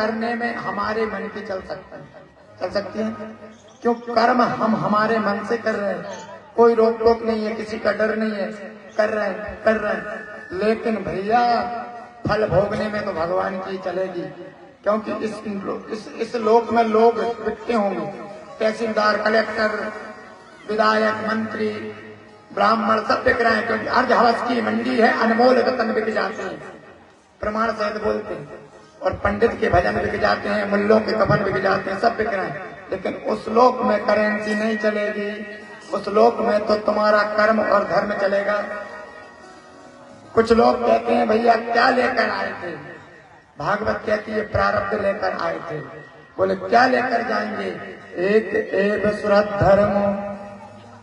करने में हमारे मन की चल सकती है। क्यों? कर्म हम हमारे मन से कर रहे हैं, कोई रोक टोक नहीं है, किसी का डर नहीं है, कर रहे हैं। लेकिन भैया फल भोगने में तो भगवान की चलेगी, क्योंकि इस लोक में लोग बिकते होंगे, तहसीलदार, कलेक्टर, विधायक, मंत्री, ब्राह्मण सब बिक रहे हैं, क्योंकि अर्ध हवस की मंडी है, अनमोल रतन बिक जाते हैं, प्रमाण सहित बोलते हैं। और पंडित के भजन बिक जाते हैं, मुल्लों के कफन बिक जाते हैं, सब बिक रहे हैं। लेकिन उस लोक में करेंसी नहीं चलेगी, उस लोक में तो तुम्हारा कर्म और धर्म चलेगा। कुछ लोग कहते हैं भैया क्या लेकर आए थे? भागवत कहती है प्रारब्ध लेकर आए थे। बोले क्या लेकर जाएंगे? एक एव सुरत धर्म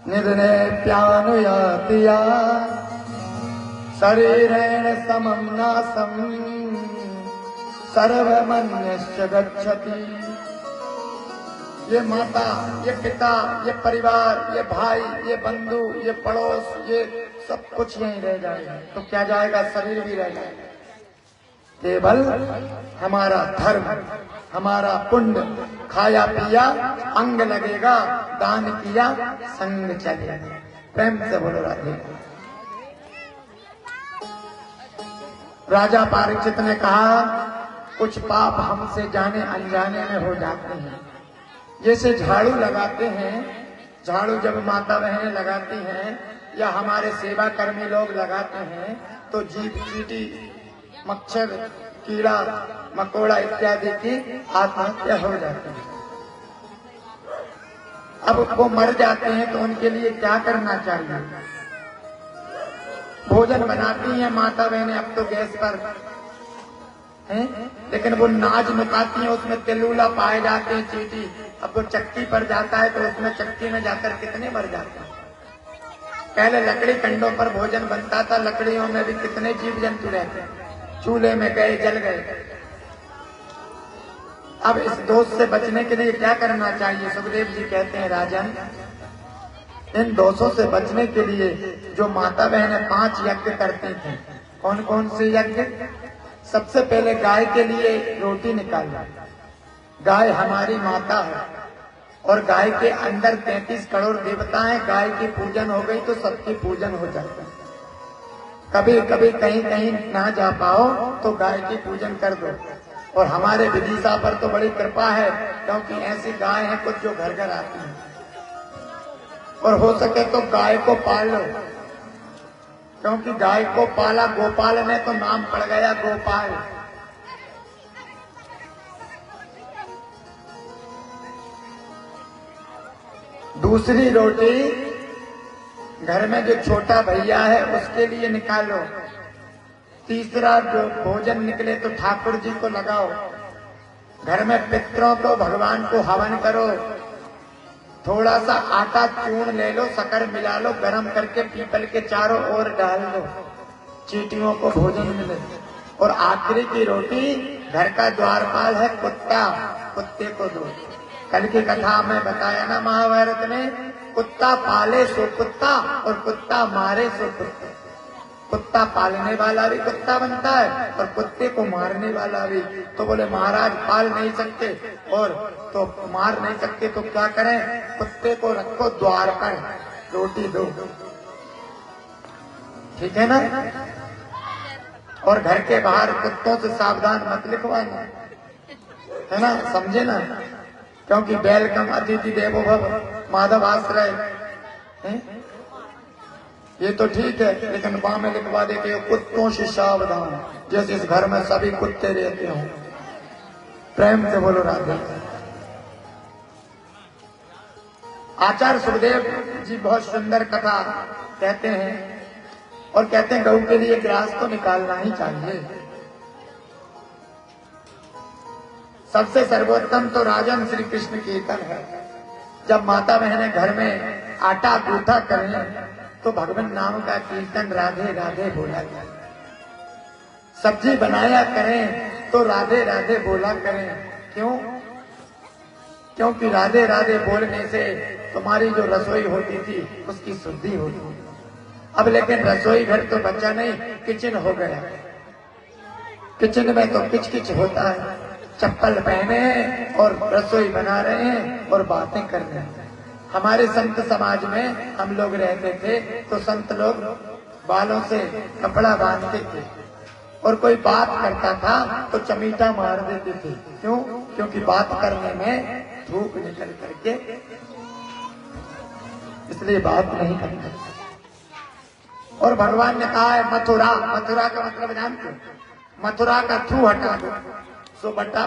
निर्णय प्यानुयातिया शरीरेण समम नासम सर्वमन्यश्च गच्छति। ये माता, ये पिता, ये परिवार, ये भाई, ये बंधु, ये पड़ोस, ये सब कुछ यहीं रह जाएगा। तो क्या जाएगा? शरीर भी रह जाएगा। केवल हमारा धर्म, हमारा पुण्य, खाया पिया अंग लगेगा, दान किया संग चलेगा। प्रेम से बोलो राधे। राजा परीक्षित ने कहा कुछ पाप हमसे जाने अनजाने में हो जाते हैं। जैसे झाड़ू लगाते हैं, झाड़ू जब माता बहनें लगाती हैं या हमारे सेवा कर्मी लोग लगाते हैं तो जीभ, चींटी, मच्छर, कीड़ा मकोड़ा इत्यादि की आत्महत्या हो जाती है। अब वो मर जाते हैं तो उनके लिए क्या करना चाहिए? भोजन बनाती हैं माता बहनें अब तो गैस पर हैं, लेकिन वो नाज नुकाती हैं, उसमें तेलूला पाए जाते हैं, चींटी। अब वो चक्की पर जाता है तो उसमें चक्की में जाकर कितने मर जाते हैं। पहले लकड़ी कंडों पर भोजन बनता था, लकड़ियों में भी कितने जीव जंतु रहते हैं, चूल्हे में गए, जल गए। अब इस दोष से बचने के लिए क्या करना चाहिए? सुखदेव जी कहते हैं राजन, इन दोषों से बचने के लिए जो माता बहनें 5 यज्ञ करती थी, कौन कौन से यज्ञ? सबसे पहले गाय के लिए रोटी निकालना। गाय हमारी माता है और गाय के अंदर 33 करोड़ देवता हैं। गाय की पूजन हो गई तो सबकी पूजन हो जाता है। कभी कभी कहीं कहीं ना जा पाओ तो गाय की पूजन कर दो। और हमारे विदिशा पर तो बड़ी कृपा है, क्योंकि ऐसी गाय हैं कुछ जो घर घर आती हैं। और हो सके तो गाय को पाल लो, क्योंकि गाय को पाला गोपाल ने तो नाम पड़ गया गोपाल। दूसरी रोटी घर में जो छोटा भैया है उसके लिए निकालो। तीसरा जो भोजन निकले तो ठाकुर जी को लगाओ। घर में पितरों को, भगवान को हवन करो। थोड़ा सा आटा चूर्ण ले लो, शक्कर मिला लो, गरम करके पीपल के चारों ओर डाल दो, चींटियों को भोजन मिले। और आखिरी की रोटी घर का द्वारपाल है कुत्ता, कुत्ते को दो। कल की कथा में बताया ना महाभारत में, कुत्ता पाले सो कुत्ता और कुत्ता मारे सो कुत्ता। कुत्ता पालने वाला भी कुत्ता बनता है और कुत्ते को मारने वाला भी। तो बोले महाराज पाल नहीं सकते और तो मार नहीं सकते तो क्या करें? कुत्ते को रखो द्वार पर, रोटी दो, ठीक है ना? और घर के बाहर कुत्तों से सावधान मत लिखवाना, है ना? समझे ना? क्योंकि वेलकम अतिथि देवो भव, माधव आश्रय है। ये तो ठीक है, लेकिन वहां में लिखवा देते हो कुत्तों से सावधान, जैसे इस घर में सभी कुत्ते रहते हो। प्रेम से बोलो राधे। आचार्य सुखदेव जी बहुत सुंदर कथा कहते हैं और कहते हैं गऊ के लिए ग्रास तो निकालना ही चाहिए। सबसे सर्वोत्तम तो राजन श्री कृष्ण कीर्तन है। जब माता बहनें घर में आटा गूंथा करें तो भगवान नाम का कीर्तन राधे राधे बोला जाए। सब्जी बनाया करें तो राधे राधे बोला करें। क्यों? क्योंकि राधे राधे बोलने से तुम्हारी जो रसोई होती थी उसकी शुद्धि होती। अब लेकिन रसोई घर तो बचा नहीं, किचन हो गया। किचन में तो किच किच होता है, चप्पल पहने हैं और रसोई बना रहे हैं और बातें कर रहे हैं। हमारे संत समाज में हम लोग रहते थे तो संत लोग बालों से कपड़ा बांधते थे और कोई बात करता था तो चमीटा मार देते थे। क्यों? क्योंकि बात करने में धूप निकल करके, इसलिए बात नहीं करते। और भगवान ने कहा है मथुरा, मथुरा का मतलब जानते हो? मथुरा का थू हटा दो सो बचा